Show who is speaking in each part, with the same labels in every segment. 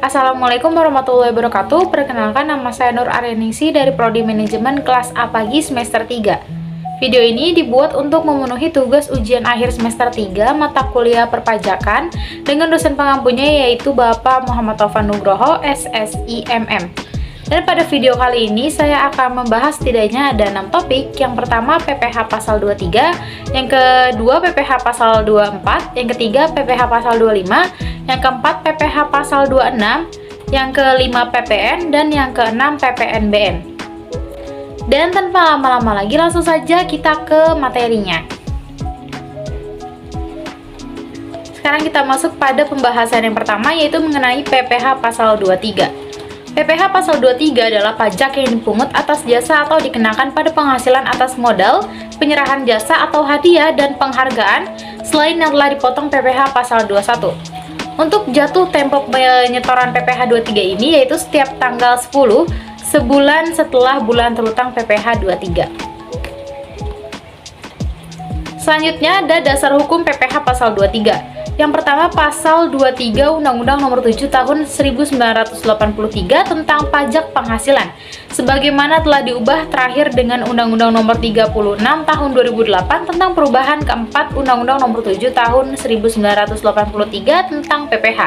Speaker 1: Assalamualaikum warahmatullahi wabarakatuh. Perkenalkan, nama saya Nur Aryaningsi dari Prodi Manajemen kelas A pagi semester 3. Video ini dibuat untuk memenuhi tugas ujian akhir semester 3 mata kuliah perpajakan dengan dosen pengampunya yaitu Bapak Muhammad Taufan Nugroho, SSIMM. Dan pada video kali ini saya akan membahas setidaknya ada 6 topik. Yang pertama PPh pasal 23, yang kedua PPh pasal 24, yang ketiga PPh pasal 25, yang keempat PPh pasal 26, yang kelima PPN, dan yang keenam PPNBM. Dan tanpa lama-lama lagi langsung saja kita ke materinya. Sekarang kita masuk pada pembahasan yang pertama yaitu mengenai PPh pasal 23. PPh pasal 23 adalah pajak yang dipungut atas jasa atau dikenakan pada penghasilan atas modal, penyerahan jasa atau hadiah, dan penghargaan selain yang telah dipotong PPh pasal 21. Untuk jatuh tempo penyetoran PPh 23 ini yaitu setiap tanggal 10 sebulan setelah bulan terutang PPh 23. Selanjutnya ada dasar hukum PPh pasal 23. Yang pertama pasal 23 Undang-Undang Nomor 7 Tahun 1983 tentang pajak penghasilan sebagaimana telah diubah terakhir dengan Undang-Undang Nomor 36 Tahun 2008 tentang perubahan keempat Undang-Undang Nomor 7 Tahun 1983 tentang PPh.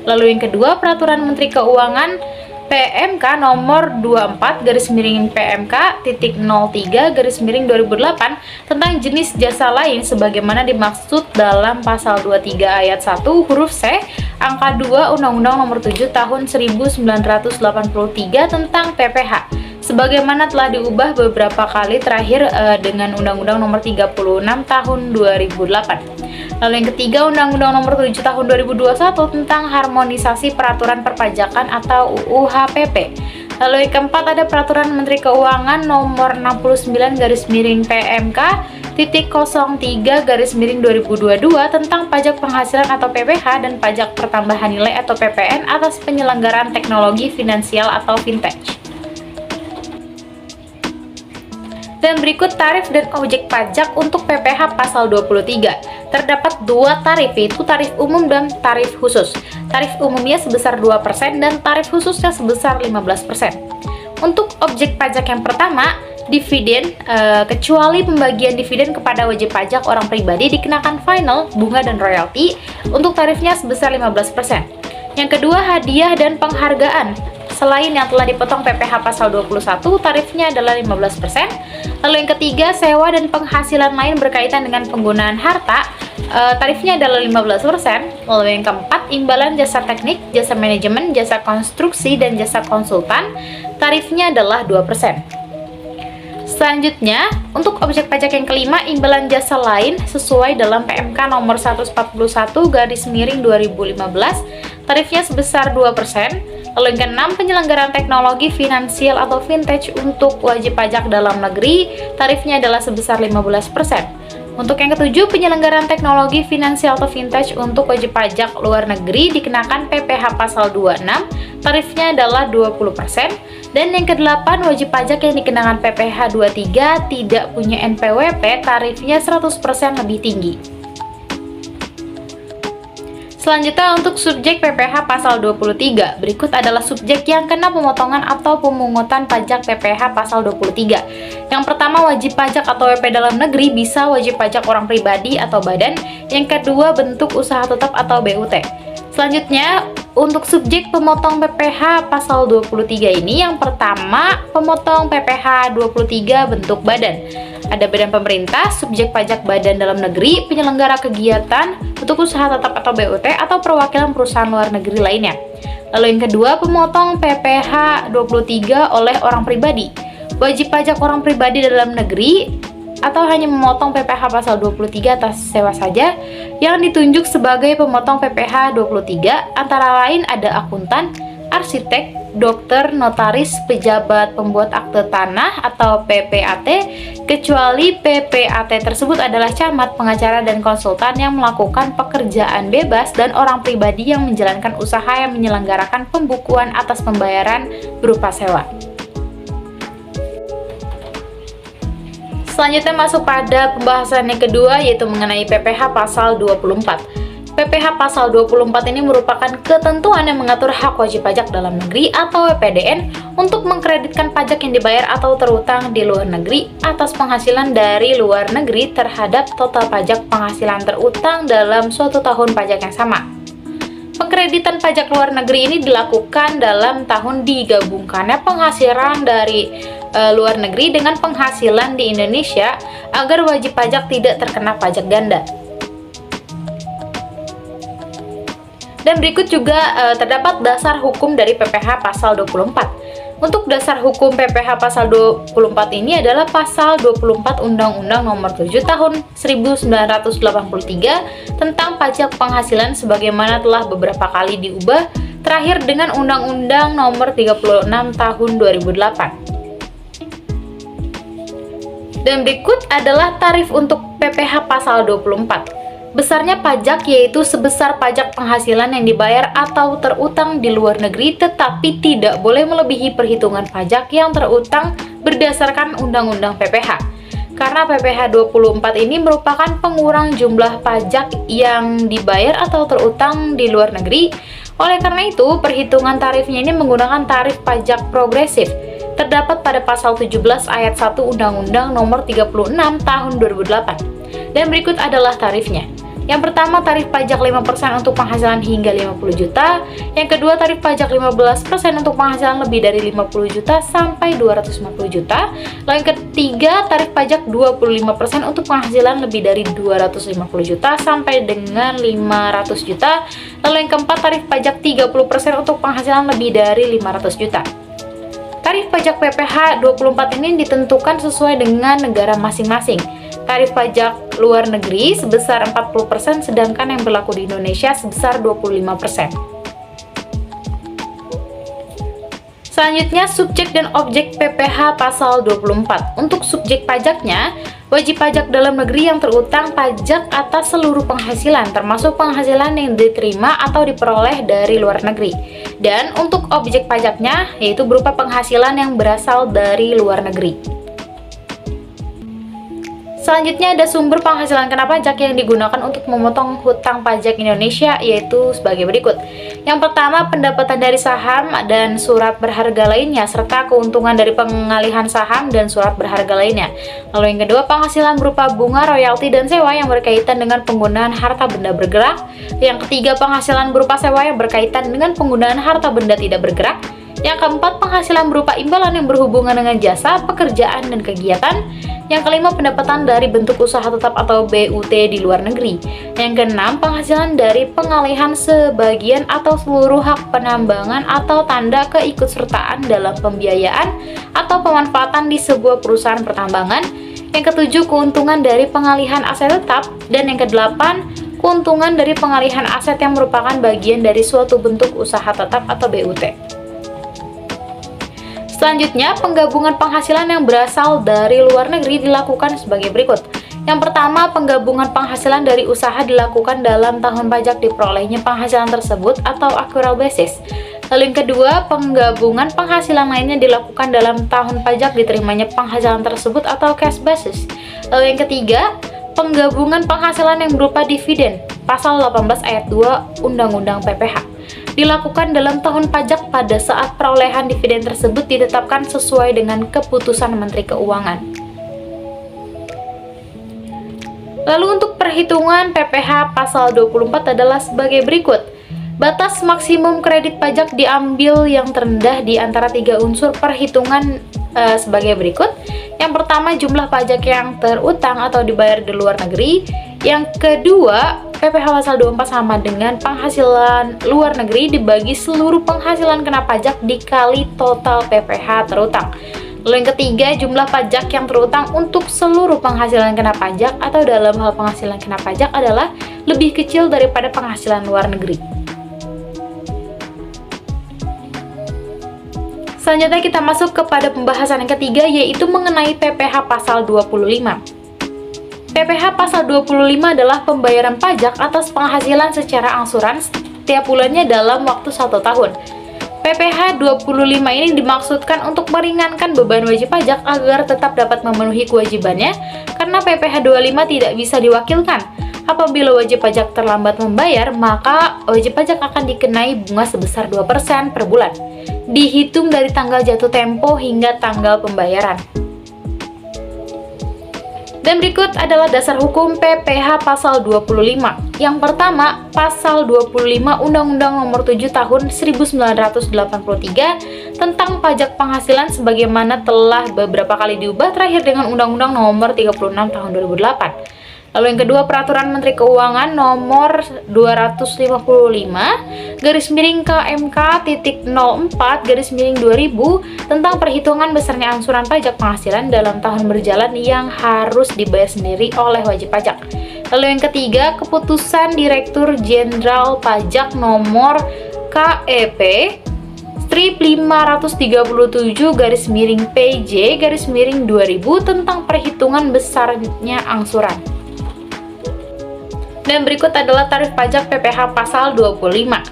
Speaker 1: Lalu yang kedua Peraturan Menteri Keuangan PMK nomor 24/PMK.03/2008 tentang jenis jasa lain sebagaimana dimaksud dalam pasal 23 ayat 1 huruf C angka 2 Undang-Undang Nomor 7 Tahun 1983 tentang PPh sebagaimana telah diubah beberapa kali terakhir dengan Undang-Undang Nomor 36 Tahun 2008. Lalu yang ketiga Undang-Undang Nomor 7 Tahun 2021 tentang harmonisasi peraturan perpajakan atau UU HPP. Lalu yang keempat ada Peraturan Menteri Keuangan Nomor 69/PMK.03/2022 tentang pajak penghasilan atau PPh dan pajak pertambahan nilai atau PPN atas penyelenggaraan teknologi finansial atau fintech. Dan berikut tarif dan objek pajak untuk PPh pasal 23. Terdapat dua tarif, yaitu tarif umum dan tarif khusus. Tarif umumnya sebesar 2% dan tarif khususnya sebesar 15%. Untuk objek pajak yang pertama, dividen, kecuali pembagian dividen kepada wajib pajak orang pribadi dikenakan final, bunga, dan royalti untuk tarifnya sebesar 15%. Yang kedua, hadiah dan penghargaan. Selain yang telah dipotong PPh pasal 21, tarifnya adalah 15%. Lalu yang ketiga, sewa dan penghasilan lain berkaitan dengan penggunaan harta, tarifnya adalah 15%. Lalu yang keempat, imbalan jasa teknik, jasa manajemen, jasa konstruksi, dan jasa konsultan, tarifnya adalah 2%. Selanjutnya, untuk objek pajak yang kelima, imbalan jasa lain sesuai dalam PMK nomor 141/2015, tarifnya sebesar 2%. Lalu yang keenam, penyelenggaraan teknologi finansial atau fintech untuk wajib pajak dalam negeri, tarifnya adalah sebesar 15%. Untuk yang ketujuh, penyelenggaraan teknologi finansial atau fintech untuk wajib pajak luar negeri dikenakan PPh pasal 26, tarifnya adalah 20%. Dan yang kedelapan, wajib pajak yang dikenakan PPh 23 tidak punya NPWP, tarifnya 100% lebih tinggi. Selanjutnya untuk subjek PPh pasal 23, berikut adalah subjek yang kena pemotongan atau pemungutan pajak PPh pasal 23. Yang pertama, wajib pajak atau WP dalam negeri bisa wajib pajak orang pribadi atau badan. Yang kedua, bentuk usaha tetap atau BUT. Selanjutnya, untuk subjek pemotong PPh pasal 23 ini, yang pertama, pemotong PPh 23 bentuk badan. Ada badan pemerintah, subjek pajak badan dalam negeri, penyelenggara kegiatan, untuk usaha tetap atau BUT, atau perwakilan perusahaan luar negeri lainnya. Lalu yang kedua, pemotong PPh 23 oleh orang pribadi. Wajib pajak orang pribadi dalam negeri atau hanya memotong PPh pasal 23 atas sewa saja yang ditunjuk sebagai pemotong PPh 23 antara lain ada akuntan, arsitek, dokter, notaris, pejabat pembuat akte tanah atau PPAT, kecuali PPAT tersebut adalah camat, pengacara, dan konsultan yang melakukan pekerjaan bebas dan orang pribadi yang menjalankan usaha yang menyelenggarakan pembukuan atas pembayaran berupa sewa. Selanjutnya masuk pada pembahasan yang kedua yaitu mengenai PPh pasal 24. PPh pasal 24 ini merupakan ketentuan yang mengatur hak wajib pajak dalam negeri atau WPDN untuk mengkreditkan pajak yang dibayar atau terutang di luar negeri atas penghasilan dari luar negeri terhadap total pajak penghasilan terutang dalam suatu tahun pajak yang sama. Pengkreditan pajak luar negeri ini dilakukan dalam tahun digabungkannya penghasilan dari luar negeri dengan penghasilan di Indonesia agar wajib pajak tidak terkena pajak ganda. Dan berikut juga terdapat dasar hukum dari PPh pasal 24. Untuk dasar hukum PPh pasal 24 ini adalah pasal 24 Undang-Undang Nomor 7 Tahun 1983 tentang pajak penghasilan sebagaimana telah beberapa kali diubah, terakhir dengan Undang-Undang Nomor 36 Tahun 2008. Dan berikut adalah tarif untuk PPh pasal 24. Besarnya pajak yaitu sebesar pajak penghasilan yang dibayar atau terutang di luar negeri, tetapi tidak boleh melebihi perhitungan pajak yang terutang berdasarkan Undang-Undang PPh. Karena PPh 24 ini merupakan pengurang jumlah pajak yang dibayar atau terutang di luar negeri. Oleh karena itu, perhitungan tarifnya ini menggunakan tarif pajak progresif. Terdapat pada pasal 17 ayat 1 Undang-Undang Nomor 36 Tahun 2008. Dan berikut adalah tarifnya. Yang pertama, tarif pajak 5% untuk penghasilan hingga 50 juta. Yang kedua, tarif pajak 15% untuk penghasilan lebih dari 50 juta sampai 250 juta. Lalu yang ketiga, tarif pajak 25% untuk penghasilan lebih dari 250 juta sampai dengan 500 juta. Lalu yang keempat, tarif pajak 30% untuk penghasilan lebih dari 500 juta. Tarif pajak PPh 24 ini ditentukan sesuai dengan negara masing-masing. Tarif pajak luar negeri sebesar 40%, sedangkan yang berlaku di Indonesia sebesar 25%. Selanjutnya, subjek dan objek PPh pasal 24. Untuk subjek pajaknya, wajib pajak dalam negeri yang terutang pajak atas seluruh penghasilan, termasuk penghasilan yang diterima atau diperoleh dari luar negeri. Dan untuk objek pajaknya, yaitu berupa penghasilan yang berasal dari luar negeri. Selanjutnya ada sumber penghasilan kena pajak yang digunakan untuk memotong hutang pajak Indonesia, yaitu sebagai berikut. Yang pertama, pendapatan dari saham dan surat berharga lainnya, serta keuntungan dari pengalihan saham dan surat berharga lainnya. Lalu yang kedua, penghasilan berupa bunga, royalti, dan sewa yang berkaitan dengan penggunaan harta benda bergerak. Yang ketiga, penghasilan berupa sewa yang berkaitan dengan penggunaan harta benda tidak bergerak. Yang keempat, penghasilan berupa imbalan yang berhubungan dengan jasa, pekerjaan, dan kegiatan. Yang kelima, pendapatan dari bentuk usaha tetap atau BUT di luar negeri. Yang keenam, penghasilan dari pengalihan sebagian atau seluruh hak penambangan atau tanda keikutsertaan dalam pembiayaan atau pemanfaatan di sebuah perusahaan pertambangan. Yang ketujuh, keuntungan dari pengalihan aset tetap. Dan yang kedelapan, keuntungan dari pengalihan aset yang merupakan bagian dari suatu bentuk usaha tetap atau BUT. Selanjutnya, penggabungan penghasilan yang berasal dari luar negeri dilakukan sebagai berikut. Yang pertama, penggabungan penghasilan dari usaha dilakukan dalam tahun pajak diperolehnya penghasilan tersebut atau accrual basis. Lalu yang kedua, penggabungan penghasilan lainnya dilakukan dalam tahun pajak diterimanya penghasilan tersebut atau cash basis. Lalu yang ketiga, penggabungan penghasilan yang berupa dividen, pasal 18 ayat 2 Undang-Undang PPh. Dilakukan dalam tahun pajak pada saat perolehan dividen tersebut ditetapkan sesuai dengan keputusan Menteri Keuangan. Lalu untuk perhitungan PPh pasal 24 adalah sebagai berikut. Batas maksimum kredit pajak diambil yang terendah di antara tiga unsur perhitungan sebagai berikut. Yang pertama, jumlah pajak yang terutang atau dibayar di luar negeri. Yang kedua, PPh pasal 24 sama dengan penghasilan luar negeri dibagi seluruh penghasilan kena pajak dikali total PPh terutang. Lalu yang ketiga, jumlah pajak yang terutang untuk seluruh penghasilan kena pajak atau dalam hal penghasilan kena pajak adalah lebih kecil daripada penghasilan luar negeri. Selanjutnya kita masuk kepada pembahasan yang ketiga, yaitu mengenai PPh pasal 25. PPh pasal 25 adalah pembayaran pajak atas penghasilan secara angsuran setiap bulannya dalam waktu 1 tahun. PPh 25 ini dimaksudkan untuk meringankan beban wajib pajak agar tetap dapat memenuhi kewajibannya, karena PPh 25 tidak bisa diwakilkan. Apabila wajib pajak terlambat membayar, maka wajib pajak akan dikenai bunga sebesar 2% per bulan, dihitung dari tanggal jatuh tempo hingga tanggal pembayaran. Dan berikut adalah dasar hukum PPh pasal 25. Yang pertama, pasal 25 Undang-Undang Nomor 7 Tahun 1983 tentang pajak penghasilan sebagaimana telah beberapa kali diubah terakhir dengan Undang-Undang Nomor 36 Tahun 2008. Lalu yang kedua, Peraturan Menteri Keuangan Nomor 255 /KMK.04/2000 tentang perhitungan besarnya angsuran pajak penghasilan dalam tahun berjalan yang harus dibayar sendiri oleh wajib pajak. Lalu yang ketiga, Keputusan Direktur Jenderal Pajak Nomor KEP Strip 537/PJ/2000 tentang perhitungan besarnya angsuran. Dan berikut adalah tarif pajak PPh pasal 25.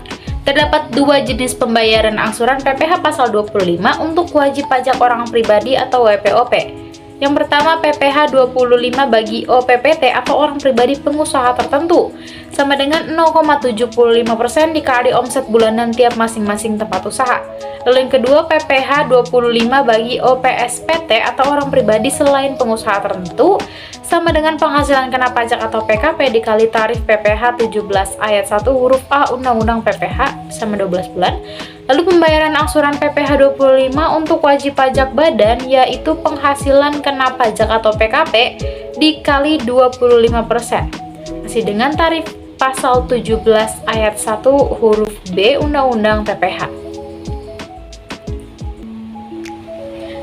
Speaker 1: Terdapat dua jenis pembayaran angsuran PPh pasal 25 untuk wajib pajak orang pribadi atau WPOP. Yang pertama, PPh 25 bagi OPPT atau orang pribadi pengusaha tertentu, sama dengan 0,75% dikali omset bulanan tiap masing-masing tempat usaha. Lalu yang kedua, PPh 25 bagi OPSPT atau orang pribadi selain pengusaha tertentu, sama dengan penghasilan kena pajak atau PKP dikali tarif PPh 17 ayat 1 huruf A Undang-Undang PPh sama 12 bulan. Lalu pembayaran angsuran PPh 25 untuk wajib pajak badan yaitu penghasilan kena pajak atau PKP dikali 25%. Masih dengan tarif pasal 17 ayat 1 huruf B Undang-Undang PPh.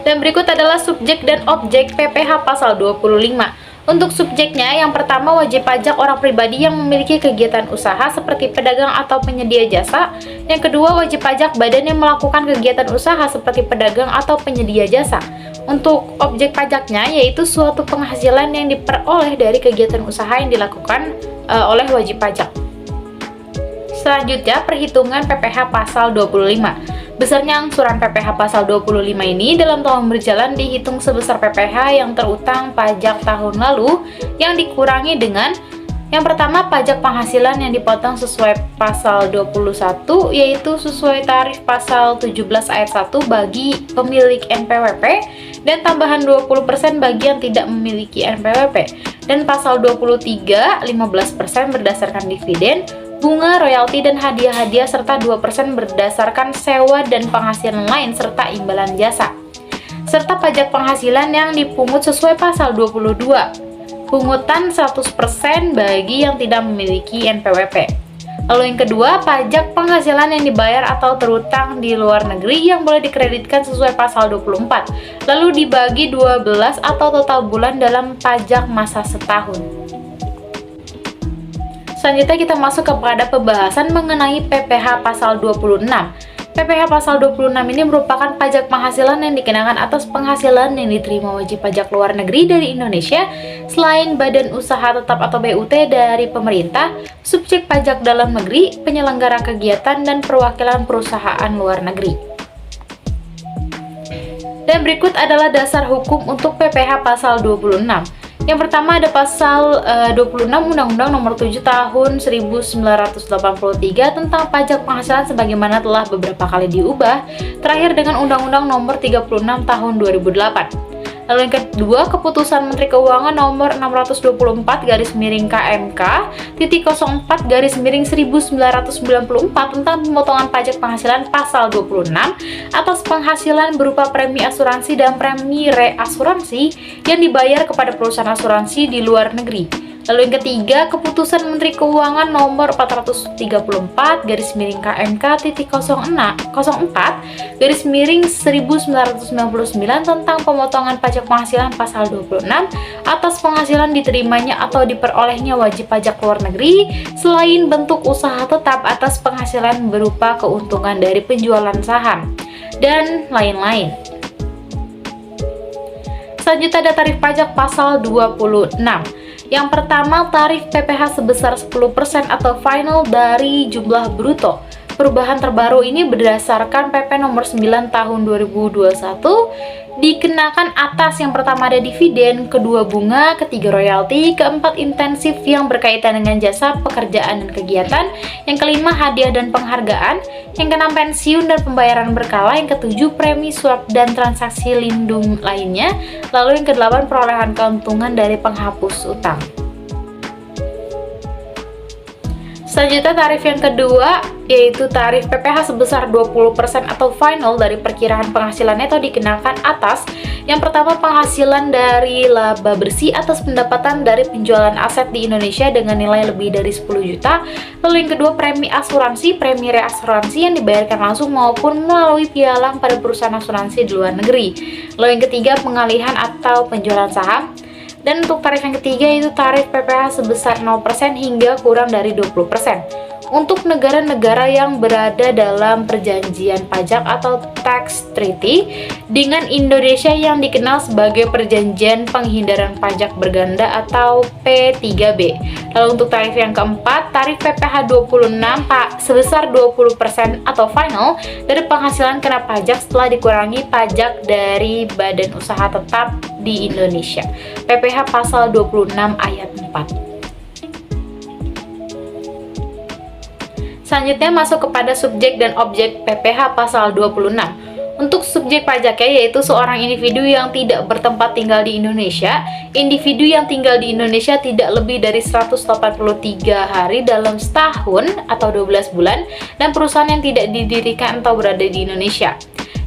Speaker 1: Dan berikut adalah subjek dan objek PPh pasal 25. Untuk subjeknya, yang pertama wajib pajak orang pribadi yang memiliki kegiatan usaha seperti pedagang atau penyedia jasa. Yang kedua, wajib pajak badan yang melakukan kegiatan usaha seperti pedagang atau penyedia jasa. Untuk objek pajaknya, yaitu suatu penghasilan yang diperoleh dari kegiatan usaha yang dilakukan oleh wajib pajak. Selanjutnya, perhitungan PPh pasal 25. Besarnya angsuran PPh pasal 25 ini dalam tahun berjalan dihitung sebesar PPh yang terutang pajak tahun lalu yang dikurangi dengan yang pertama, pajak penghasilan yang dipotong sesuai pasal 21 yaitu sesuai tarif pasal 17 ayat 1 bagi pemilik NPWP dan tambahan 20% bagi yang tidak memiliki NPWP, dan pasal 23 15% berdasarkan dividen, bunga, royalti, dan hadiah-hadiah, serta 2% berdasarkan sewa dan penghasilan lain serta imbalan jasa. Serta pajak penghasilan yang dipungut sesuai pasal 22, pungutan 100% bagi yang tidak memiliki NPWP. Lalu yang kedua, pajak penghasilan yang dibayar atau terutang di luar negeri yang boleh dikreditkan sesuai pasal 24, lalu dibagi 12 atau total bulan dalam pajak masa setahun. Selanjutnya kita masuk kepada pembahasan mengenai PPh pasal 26. PPh pasal 26 ini merupakan pajak penghasilan yang dikenakan atas penghasilan yang diterima wajib pajak luar negeri dari Indonesia selain badan usaha tetap atau BUT dari pemerintah, subjek pajak dalam negeri, penyelenggara kegiatan, dan perwakilan perusahaan luar negeri. Dan berikut adalah dasar hukum untuk PPh pasal 26. Yang pertama ada pasal 26 Undang-Undang Nomor 7 Tahun 1983 tentang pajak penghasilan sebagaimana telah beberapa kali diubah, terakhir dengan Undang-Undang Nomor 36 Tahun 2008. Lalu yang kedua, Keputusan Menteri Keuangan Nomor 624/KMK.04/1994 tentang pemotongan pajak penghasilan pasal 26 atas penghasilan berupa premi asuransi dan premi reasuransi yang dibayar kepada perusahaan asuransi di luar negeri. Lalu yang ketiga, Keputusan Menteri Keuangan Nomor 434/KMK.04/1999 tentang pemotongan pajak penghasilan pasal 26 atas penghasilan diterimanya atau diperolehnya wajib pajak luar negeri selain bentuk usaha tetap atas penghasilan berupa keuntungan dari penjualan saham dan lain-lain. Selanjutnya ada tarif pajak pasal 26. Yang pertama, tarif PPh sebesar 10% atau final dari jumlah bruto. Perubahan terbaru ini berdasarkan PP nomor 9 tahun 2021 dikenakan atas yang pertama ada dividen, kedua bunga, ketiga royalti, keempat intensif yang berkaitan dengan jasa, pekerjaan, dan kegiatan, yang kelima hadiah dan penghargaan, yang keenam pensiun dan pembayaran berkala, yang ketujuh premi swap dan transaksi lindung lainnya, lalu yang kedelapan perolehan keuntungan dari penghapus utang. Selanjutnya tarif yang kedua yaitu tarif PPh sebesar 20% atau final dari perkiraan penghasilan neto dikenakan atas yang pertama penghasilan dari laba bersih atas pendapatan dari penjualan aset di Indonesia dengan nilai lebih dari 10 juta, lalu yang kedua premi asuransi, premi reasuransi yang dibayarkan langsung maupun melalui pialang pada perusahaan asuransi di luar negeri, lalu yang ketiga pengalihan atau penjualan saham. Dan untuk tarif yang ketiga itu tarif PPh sebesar 0% hingga kurang dari 20%. Untuk negara-negara yang berada dalam perjanjian pajak atau tax treaty dengan Indonesia yang dikenal sebagai perjanjian penghindaran pajak berganda atau P3B. Lalu untuk tarif yang keempat, tarif PPh 26 sebesar 20% atau final dari penghasilan kena pajak setelah dikurangi pajak dari badan usaha tetap di Indonesia. PPh pasal 26 ayat 4. Selanjutnya masuk kepada subjek dan objek PPh pasal 26. Untuk subjek pajaknya yaitu seorang individu yang tidak bertempat tinggal di Indonesia, individu yang tinggal di Indonesia tidak lebih dari 183 hari dalam setahun atau 12 bulan, dan perusahaan yang tidak didirikan atau berada di Indonesia.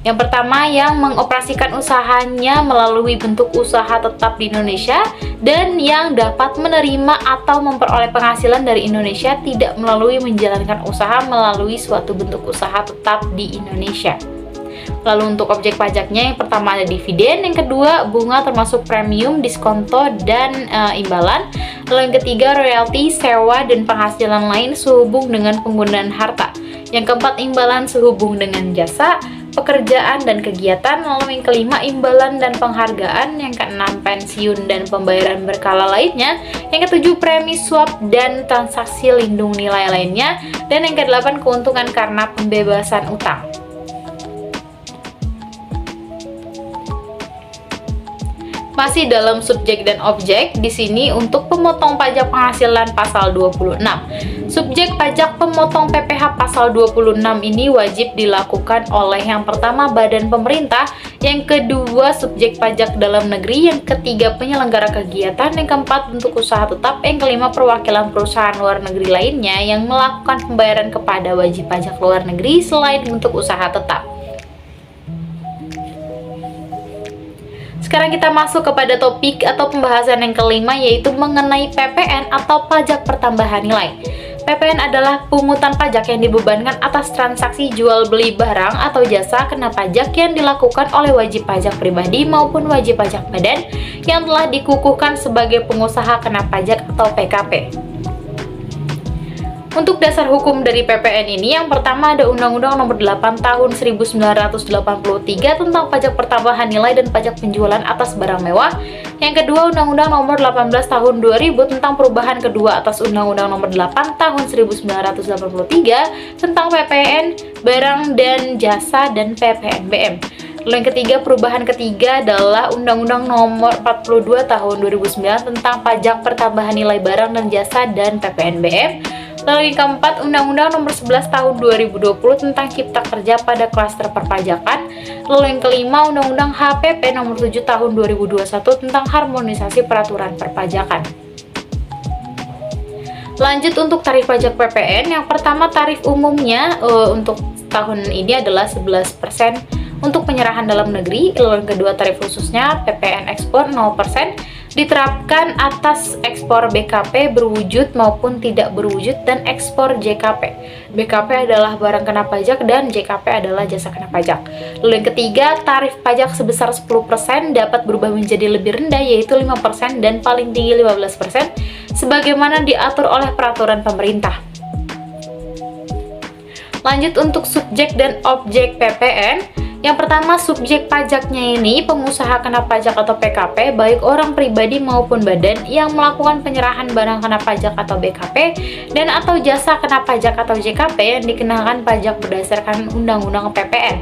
Speaker 1: Yang pertama, yang mengoperasikan usahanya melalui bentuk usaha tetap di Indonesia dan yang dapat menerima atau memperoleh penghasilan dari Indonesia tidak melalui menjalankan usaha melalui suatu bentuk usaha tetap di Indonesia. Lalu untuk objek pajaknya yang pertama ada dividen, yang kedua bunga termasuk premium, diskonto, dan imbalan. Lalu yang ketiga royalti, sewa, dan penghasilan lain sehubung dengan penggunaan harta. Yang keempat imbalan sehubung dengan jasa, pekerjaan, dan kegiatan. Lalu yang kelima imbalan dan penghargaan. Yang keenam pensiun dan pembayaran berkala lainnya. Yang ketujuh premi swap dan transaksi lindung nilai lainnya. Dan yang kedelapan keuntungan karena pembebasan utang. Masih dalam subjek dan objek, di sini untuk pemotong pajak penghasilan pasal 26. Subjek pajak pemotong PPh pasal 26 ini wajib dilakukan oleh yang pertama badan pemerintah, yang kedua subjek pajak dalam negeri, yang ketiga penyelenggara kegiatan, yang keempat bentuk usaha tetap, yang kelima perwakilan perusahaan luar negeri lainnya yang melakukan pembayaran kepada wajib pajak luar negeri selain bentuk usaha tetap. Sekarang kita masuk kepada topik atau pembahasan yang kelima yaitu mengenai PPN atau pajak pertambahan nilai. PPN adalah pungutan pajak yang dibebankan atas transaksi jual beli barang atau jasa kena pajak yang dilakukan oleh wajib pajak pribadi maupun wajib pajak badan yang telah dikukuhkan sebagai pengusaha kena pajak atau PKP. Untuk dasar hukum dari PPN ini, yang pertama ada Undang-Undang Nomor 8 Tahun 1983 tentang pajak pertambahan nilai dan pajak penjualan atas barang mewah. Yang kedua Undang-Undang Nomor 18 Tahun 2000 tentang perubahan kedua atas Undang-Undang Nomor 8 Tahun 1983 tentang PPN, barang dan jasa, dan PPNBM. Lalu yang ketiga, perubahan ketiga adalah Undang-Undang Nomor 42 Tahun 2009 tentang pajak pertambahan nilai barang dan jasa dan PPNBM. Lalu yang keempat, Undang-Undang Nomor 11 Tahun 2020 tentang Cipta Kerja pada klaster perpajakan. Lalu yang kelima, Undang-Undang HPP Nomor 7 Tahun 2021 tentang harmonisasi peraturan perpajakan. Lanjut untuk tarif pajak PPN, yang pertama tarif umumnya untuk tahun ini adalah 11% untuk penyerahan dalam negeri. Lalu yang kedua tarif khususnya PPN ekspor 0%. Diterapkan atas ekspor BKP berwujud maupun tidak berwujud dan ekspor JKP. BKP adalah barang kena pajak dan JKP adalah jasa kena pajak. Lalu yang ketiga, tarif pajak sebesar 10% dapat berubah menjadi lebih rendah yaitu 5% dan paling tinggi 15% sebagaimana diatur oleh peraturan pemerintah. Lanjut untuk subjek dan objek PPN. Yang pertama, subjek pajaknya ini pengusaha kena pajak atau PKP, baik orang pribadi maupun badan yang melakukan penyerahan barang kena pajak atau BKP dan atau jasa kena pajak atau JKP yang dikenakan pajak berdasarkan Undang-Undang PPN.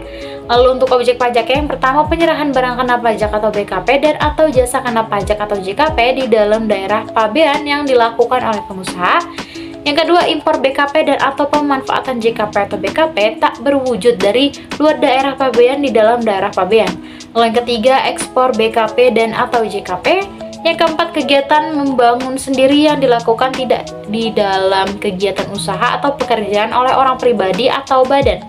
Speaker 1: Lalu untuk objek pajaknya, yang pertama penyerahan barang kena pajak atau BKP dan atau jasa kena pajak atau JKP di dalam daerah pabean yang dilakukan oleh pengusaha. Yang kedua, impor BKP dan atau pemanfaatan JKP atau BKP tak berwujud dari luar daerah pabean di dalam daerah pabean. Lalu yang ketiga, ekspor BKP dan atau JKP. Yang keempat, kegiatan membangun sendiri yang dilakukan tidak di dalam kegiatan usaha atau pekerjaan oleh orang pribadi atau badan.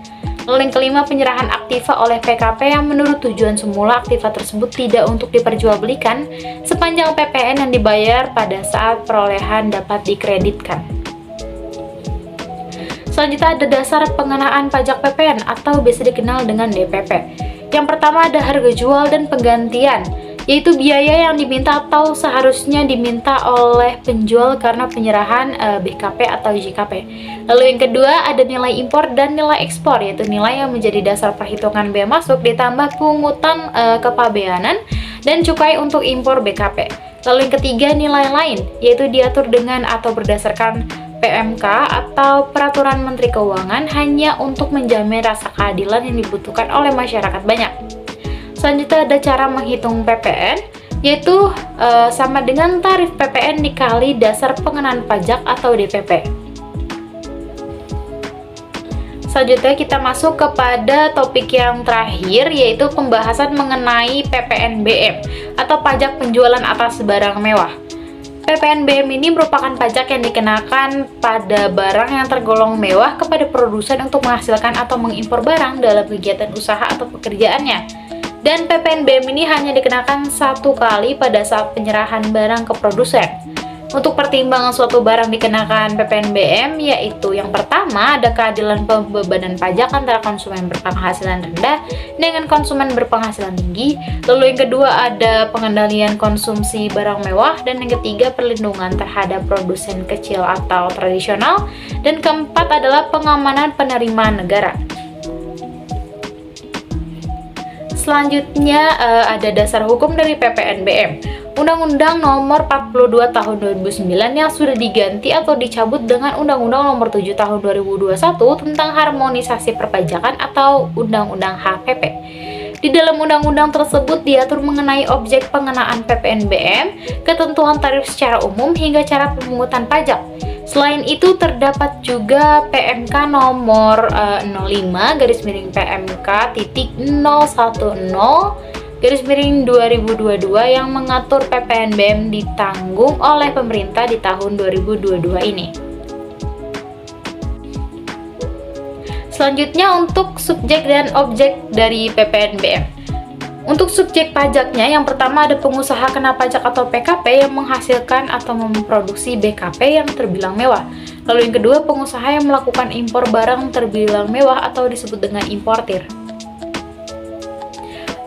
Speaker 1: Lalu yang kelima, penyerahan aktiva oleh PKP yang menurut tujuan semula aktiva tersebut tidak untuk diperjualbelikan sepanjang PPN yang dibayar pada saat perolehan dapat dikreditkan. Selanjutnya ada dasar pengenaan pajak PPN atau biasa dikenal dengan DPP. Yang pertama ada harga jual dan penggantian, yaitu biaya yang diminta atau seharusnya diminta oleh penjual karena penyerahan BKP atau JKP. Lalu yang kedua ada nilai impor dan nilai ekspor, yaitu nilai yang menjadi dasar perhitungan bea masuk ditambah pungutan kepabeanan dan cukai untuk impor BKP. Lalu yang ketiga nilai lain, yaitu diatur dengan atau berdasarkan PMK atau Peraturan Menteri Keuangan hanya untuk menjamin rasa keadilan yang dibutuhkan oleh masyarakat banyak. Selanjutnya ada cara menghitung PPN, yaitu sama dengan tarif PPN dikali dasar pengenaan pajak atau DPP. Selanjutnya kita masuk kepada topik yang terakhir, yaitu pembahasan mengenai PPNBM atau pajak penjualan atas barang mewah. PPNBM ini merupakan pajak yang dikenakan pada barang yang tergolong mewah kepada produsen untuk menghasilkan atau mengimpor barang dalam kegiatan usaha atau pekerjaannya. Dan PPNBM ini hanya dikenakan satu kali pada saat penyerahan barang ke produsen. Untuk pertimbangan suatu barang dikenakan PPNBM, yaitu yang pertama ada keadilan pembebanan pajak antara konsumen berpenghasilan rendah dengan konsumen berpenghasilan tinggi. Lalu yang kedua ada pengendalian konsumsi barang mewah, dan yang ketiga perlindungan terhadap produsen kecil atau tradisional, dan keempat adalah pengamanan penerimaan negara. Selanjutnya ada dasar hukum dari PPNBM. Undang-Undang Nomor 42 Tahun 2009 yang sudah diganti atau dicabut dengan Undang-Undang Nomor 7 Tahun 2021 tentang harmonisasi perpajakan atau Undang-Undang HPP. Di dalam undang-undang tersebut diatur mengenai objek pengenaan PPNBM, ketentuan tarif secara umum hingga cara pemungutan pajak. Selain itu terdapat juga PMK nomor 05/PMK.010/2022 yang mengatur PPNBM ditanggung oleh pemerintah di tahun 2022 ini. Selanjutnya untuk subjek dan objek dari PPNBM. Untuk subjek pajaknya, yang pertama ada pengusaha kena pajak atau PKP yang menghasilkan atau memproduksi BKP yang terbilang mewah. Lalu yang kedua, pengusaha yang melakukan impor barang terbilang mewah atau disebut dengan importir.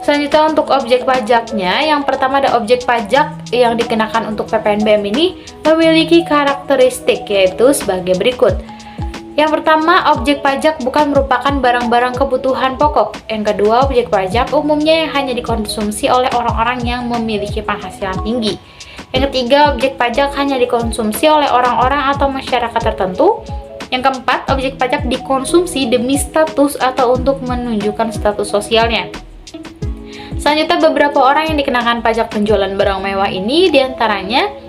Speaker 1: Selanjutnya untuk objek pajaknya, yang pertama ada objek pajak yang dikenakan untuk PPNBM ini memiliki karakteristik, yaitu sebagai berikut. Yang pertama, objek pajak bukan merupakan barang-barang kebutuhan pokok. Yang kedua, objek pajak umumnya yang hanya dikonsumsi oleh orang-orang yang memiliki penghasilan tinggi. Yang ketiga, objek pajak hanya dikonsumsi oleh orang-orang atau masyarakat tertentu. Yang keempat, objek pajak dikonsumsi demi status atau untuk menunjukkan status sosialnya. Selanjutnya, beberapa orang yang dikenakan pajak penjualan barang mewah ini diantaranya: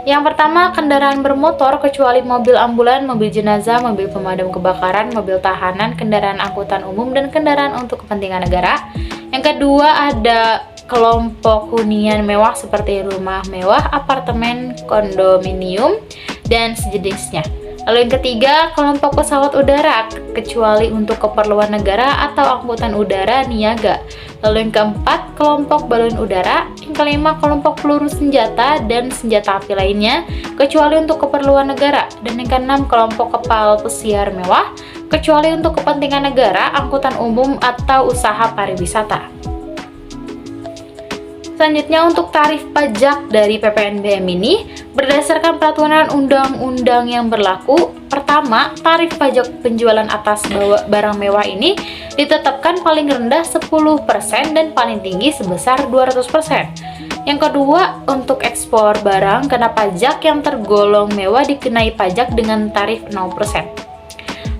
Speaker 1: yang pertama, kendaraan bermotor kecuali mobil ambulan, mobil jenazah, mobil pemadam kebakaran, mobil tahanan, kendaraan angkutan umum, dan kendaraan untuk kepentingan negara. Yang kedua, ada kelompok hunian mewah seperti rumah mewah, apartemen, kondominium, dan sejenisnya. Lalu yang ketiga, kelompok pesawat udara kecuali untuk keperluan negara atau angkutan udara niaga. Lalu yang keempat, kelompok balon udara. Yang kelima, kelompok peluru senjata dan senjata api lainnya kecuali untuk keperluan negara. Dan yang keenam, kelompok kapal pesiar mewah kecuali untuk kepentingan negara, angkutan umum, atau usaha pariwisata. Selanjutnya untuk tarif pajak dari PPNBM ini berdasarkan peraturan undang-undang yang berlaku. Pertama, tarif pajak penjualan atas barang mewah ini ditetapkan paling rendah 10% dan paling tinggi sebesar 200%. Yang kedua, untuk ekspor barang kena pajak yang tergolong mewah dikenai pajak dengan tarif 0%.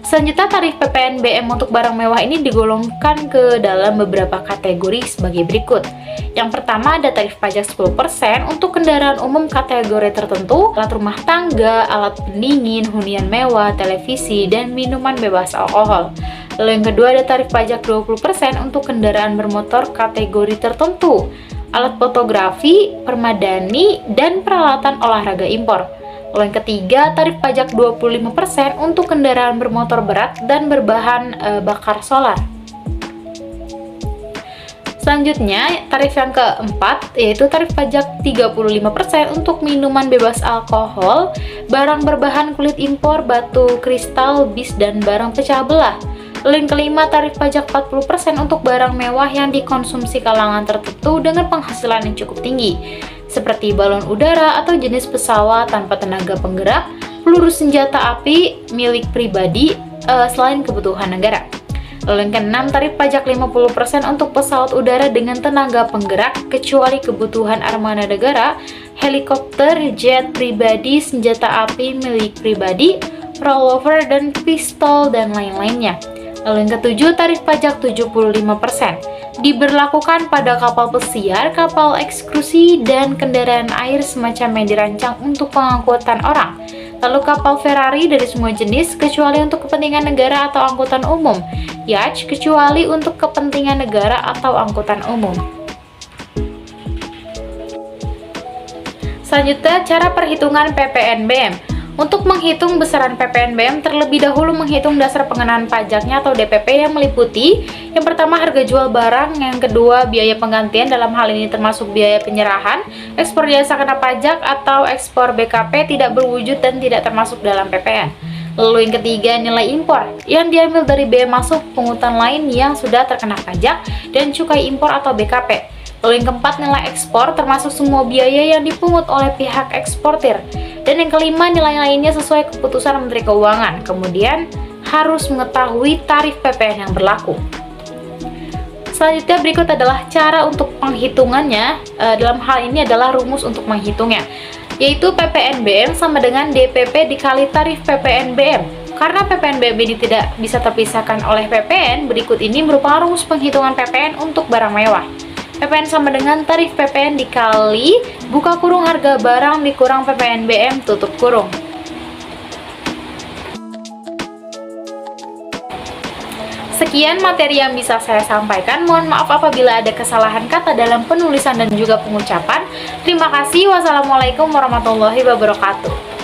Speaker 1: Selanjutnya, tarif PPNBM untuk barang mewah ini digolongkan ke dalam beberapa kategori sebagai berikut. Yang pertama ada tarif pajak 10% untuk kendaraan umum kategori tertentu, alat rumah tangga, alat pendingin, hunian mewah, televisi, dan minuman bebas alkohol. Lalu yang kedua ada tarif pajak 20% untuk kendaraan bermotor kategori tertentu, alat fotografi, permadani, dan peralatan olahraga impor. Lalu yang ketiga, tarif pajak 25% untuk kendaraan bermotor berat dan berbahan bakar solar. Selanjutnya, tarif yang keempat yaitu tarif pajak 35% untuk minuman bebas alkohol, barang berbahan kulit impor, batu kristal, bis, dan barang pecah belah. Lalu yang kelima, tarif pajak 40% untuk barang mewah yang dikonsumsi kalangan tertentu dengan penghasilan yang cukup tinggi, seperti balon udara atau jenis pesawat tanpa tenaga penggerak, peluru senjata api milik pribadi selain kebutuhan negara. Lalu yang keenam, tarif pajak 50% untuk pesawat udara dengan tenaga penggerak kecuali kebutuhan armada negara, helikopter, jet pribadi, senjata api milik pribadi, rollover, dan pistol, dan lain-lainnya. Lalu yang ketujuh, tarif pajak 75% diberlakukan pada kapal pesiar, kapal eksklusi, dan kendaraan air semacam yang dirancang untuk pengangkutan orang. Lalu kapal Ferrari dari semua jenis kecuali untuk kepentingan negara atau angkutan umum, yacht kecuali untuk kepentingan negara atau angkutan umum. Selanjutnya, cara perhitungan PPNBM. Untuk menghitung besaran PPNBM, terlebih dahulu menghitung dasar pengenaan pajaknya atau DPP yang meliputi yang pertama harga jual barang, yang kedua biaya penggantian, dalam hal ini termasuk biaya penyerahan, ekspor jasa kena pajak atau ekspor BKP tidak berwujud dan tidak termasuk dalam PPN. Lalu yang ketiga, nilai impor yang diambil dari bea masuk, pungutan lain yang sudah terkena pajak, dan cukai impor atau BKP. Lalu yang keempat, nilai ekspor termasuk semua biaya yang dipungut oleh pihak eksportir. Dan yang kelima, nilai lainnya sesuai keputusan Menteri Keuangan. Kemudian harus mengetahui tarif PPN yang berlaku. Selanjutnya berikut adalah cara untuk penghitungannya. Dalam hal ini adalah rumus untuk menghitungnya, yaitu PPNBM sama dengan DPP dikali tarif PPNBM. Karena PPNBM ini tidak bisa terpisahkan oleh PPN, berikut ini merupakan rumus penghitungan PPN untuk barang mewah. PPN sama dengan tarif PPN dikali buka kurung harga barang dikurang PPNBM tutup kurung. Sekian materi yang bisa saya sampaikan. Mohon maaf apabila ada kesalahan kata dalam penulisan dan juga pengucapan. Terima kasih. Wassalamualaikum warahmatullahi wabarakatuh.